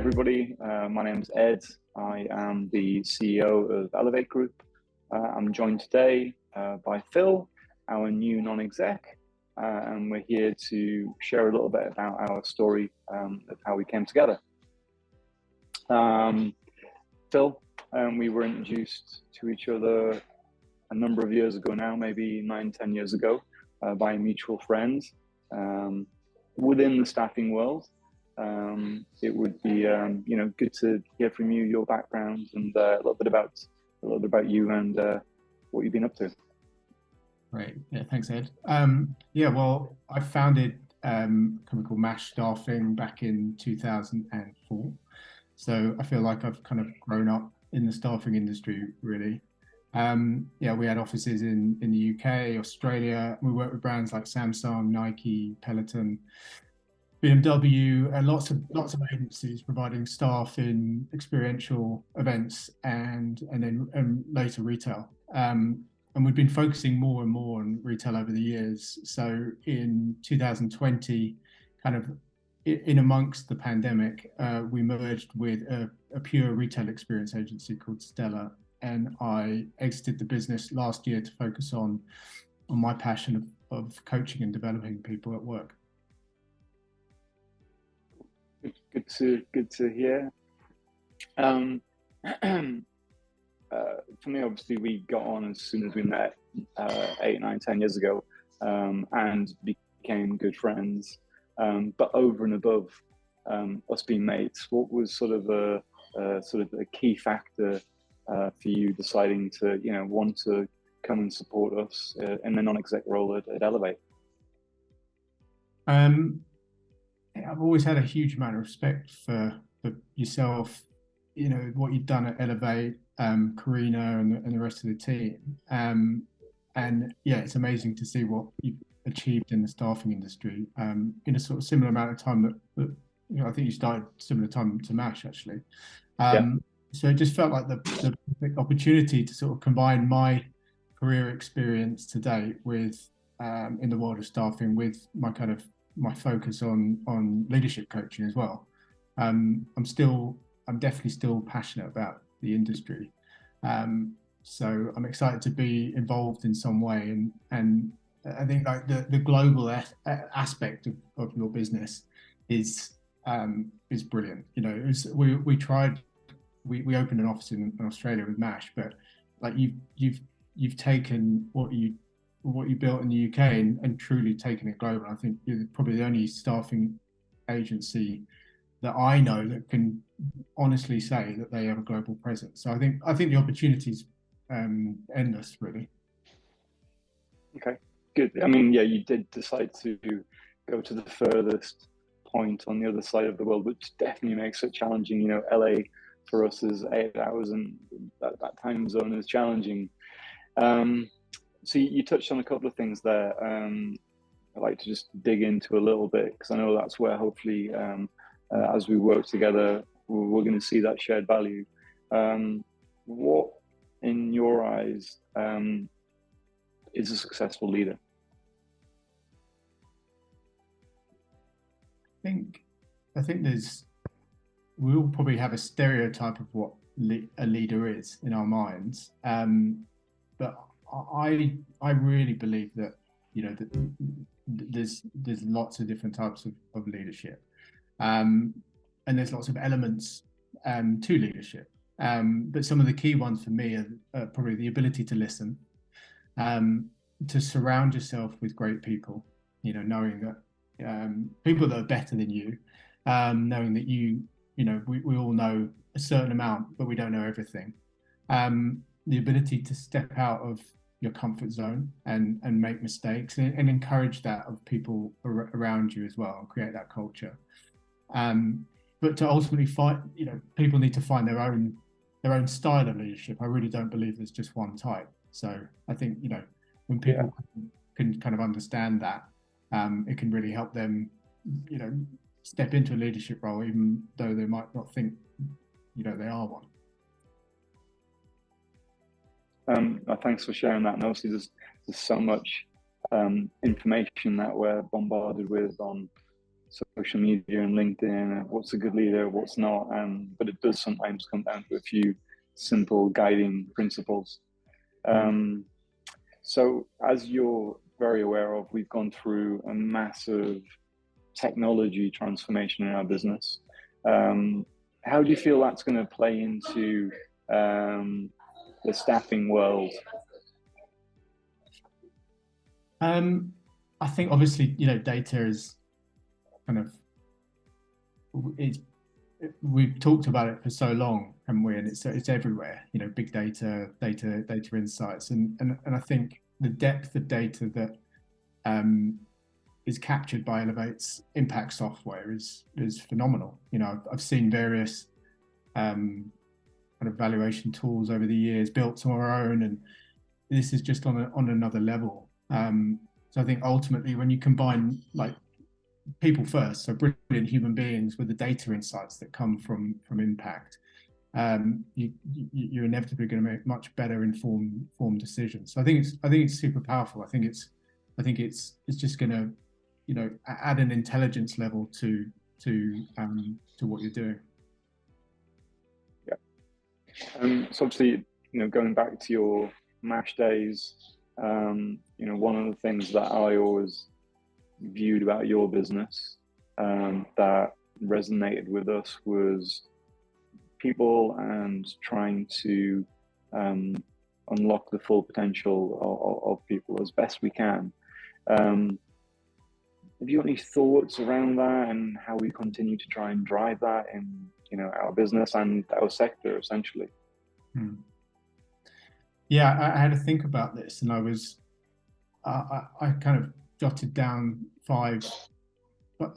everybody. My name's Ed. I am the CEO of Elevate Group. I'm joined today by Phil, our new non-exec, and we're here to share a little bit about our story of how we came together. Phil, we were introduced to each other a number of years ago now, maybe 9-10 years ago, by mutual friends within the staffing world. It would be good to hear from you, your background, and a little bit about you and what you've been up to. Great. Yeah, thanks, Ed. Well, I founded a company called MASH Staffing back in 2004. So I feel like I've kind of grown up in the staffing industry, really. We had offices in the UK, Australia. We worked with brands like Samsung, Nike, Peloton, BMW, and lots of agencies providing staff in experiential events and then later retail. And we've been focusing more and more on retail over the years. So in 2020, kind of in amongst the pandemic, we merged with a pure retail experience agency called Stella, and I exited the business last year to focus on my passion of coaching and developing people at work. Good to hear. For me, obviously, we got on as soon as we met 8, 9, 10 years ago, and became good friends. But over and above us being mates, what was sort of a key factor for you deciding to want to come and support us in the non-exec role at Elevate? I've always had a huge amount of respect for yourself, what you've done at Elevate, Karina and the rest of the team. It's amazing to see what you've achieved in the staffing industry in a sort of similar amount of time that I think you started similar time to MASH, actually. So it just felt like the opportunity to sort of combine my career experience to date with in the world of staffing with my focus on leadership coaching as well. I'm definitely still passionate about the industry. So I'm excited to be involved in some way. And I think like the global aspect of your business is brilliant. We opened an office in Australia with MASH, but like you've taken what you built in the UK and truly taken it global. I think you're probably the only staffing agency that I know that can honestly say that they have a global presence. So I think the opportunity's endless, really. Okay, good. I mean, yeah, you did decide to go to the furthest point on the other side of the world, which definitely makes it challenging. LA for us is 8 hours, and that time zone is challenging. So you touched on a couple of things there. I'd like to just dig into a little bit, because I know that's where hopefully as we work together, we're going to see that shared value. What, in your eyes, is a successful leader? I think we all probably have a stereotype of what a leader is in our minds, but I really believe that that there's lots of different types of leadership, and there's lots of elements to leadership. But some of the key ones for me are probably the ability to listen, to surround yourself with great people. Knowing that people that are better than you, knowing that we all know a certain amount, but we don't know everything. The ability to step out of your comfort zone and make mistakes and encourage that of people around you as well, and create that culture. But to ultimately find, people need to find their own style of leadership. I really don't believe there's just one type. So I think, when people can kind of understand that, it can really help them, step into a leadership role, even though they might not think, they are one. Thanks for sharing that. And obviously there's so much information that we're bombarded with on social media and LinkedIn, what's a good leader, what's not. But it does sometimes come down to a few simple guiding principles. So as you're very aware of, we've gone through a massive technology transformation in our business. How do you feel that's going to play into the staffing world? I think obviously, data is kind of, we've talked about it for so long, haven't we? And it's everywhere, big data insights. And I think the depth of data that is captured by Elevate's impact software is phenomenal. I've seen various kind of valuation tools over the years, built some of our own, and this is just on another level. So I think ultimately, when you combine like people first, so brilliant human beings, with the data insights that come from impact, you're inevitably going to make much better informed decisions. So I think it's super powerful. I think it's just going to add an intelligence level to what you're doing. Yeah. So obviously, going back to your MASH days, one of the things that I always viewed about your business that resonated with us was people and trying to unlock the full potential of people as best we can. Have you got any thoughts around that and how we continue to try and drive that in our business and our sector essentially? Yeah, I had to think about this, and I kind of jotted down 5, but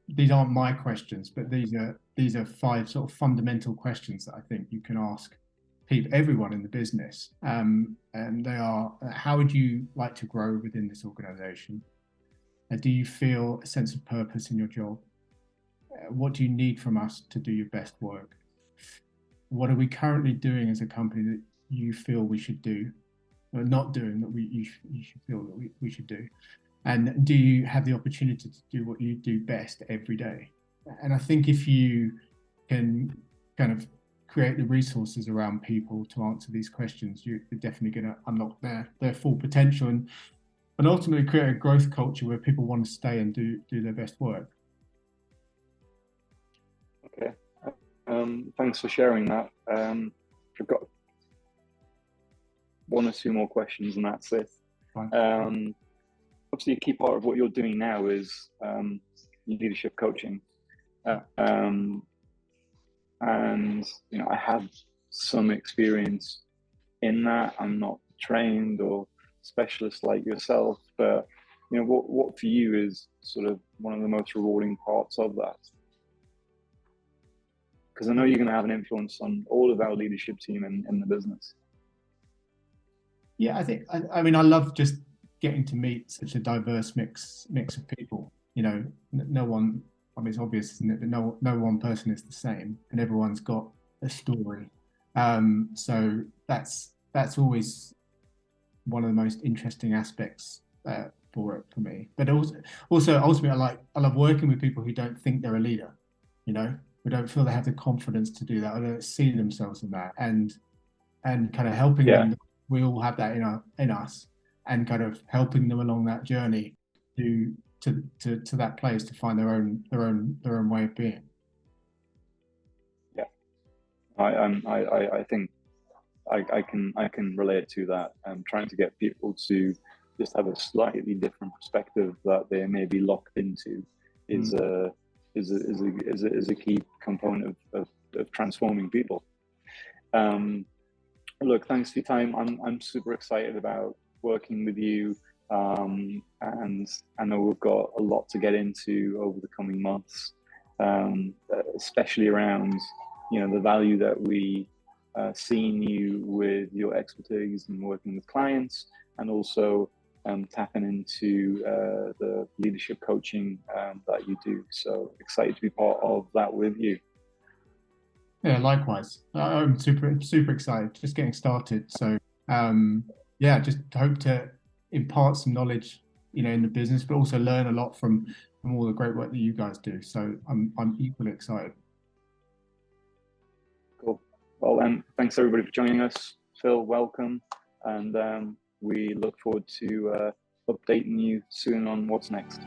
these aren't my questions, but these are 5 sort of fundamental questions that I think you can ask everyone in the business, and they are: how would you like to grow within this organization? Do you feel a sense of purpose in your job? What do you need from us to do your best work? What are we currently doing as a company that you feel we should do, or not doing that you should feel that we should do? And do you have the opportunity to do what you do best every day? And I think if you can kind of create the resources around people to answer these questions, you're definitely going to unlock their full potential and ultimately create a growth culture where people want to stay and do their best work. Okay. Thanks for sharing that. I've got 1 or 2 more questions and that's it. Obviously, a key part of what you're doing now is leadership coaching. And I have some experience in that. I'm not trained or specialist like yourself, but what for you is sort of one of the most rewarding parts of that? Because I know you're going to have an influence on all of our leadership team in the business. Yeah, I mean, I love just getting to meet such a diverse mix of people. No one, I mean, it's obvious, isn't it? But no one person is the same, and everyone's got a story. So that's always one of the most interesting aspects for me. But also ultimately, I love working with people who don't think they're a leader. Who don't feel they have the confidence to do that, or don't see themselves in that, and kind of helping them. We all have that in us, and kind of helping them along that journey to that place to find their own way of being. Yeah, I think I can relate to that. Trying to get people to just have a slightly different perspective that they may be locked into is a key component of transforming people. Look, thanks for your time. I'm super excited about working with you, and I know we've got a lot to get into over the coming months, especially around the value that we see in you with your expertise and working with clients, and also tapping into the leadership coaching that you do. So excited to be part of that with you. Yeah, likewise. I'm super excited. Just getting started. So just hope to impart some knowledge, in the business, but also learn a lot from from all the great work that you guys do. So I'm equally excited. Cool. Well, thanks everybody for joining us. Phil, welcome, and we look forward to updating you soon on what's next.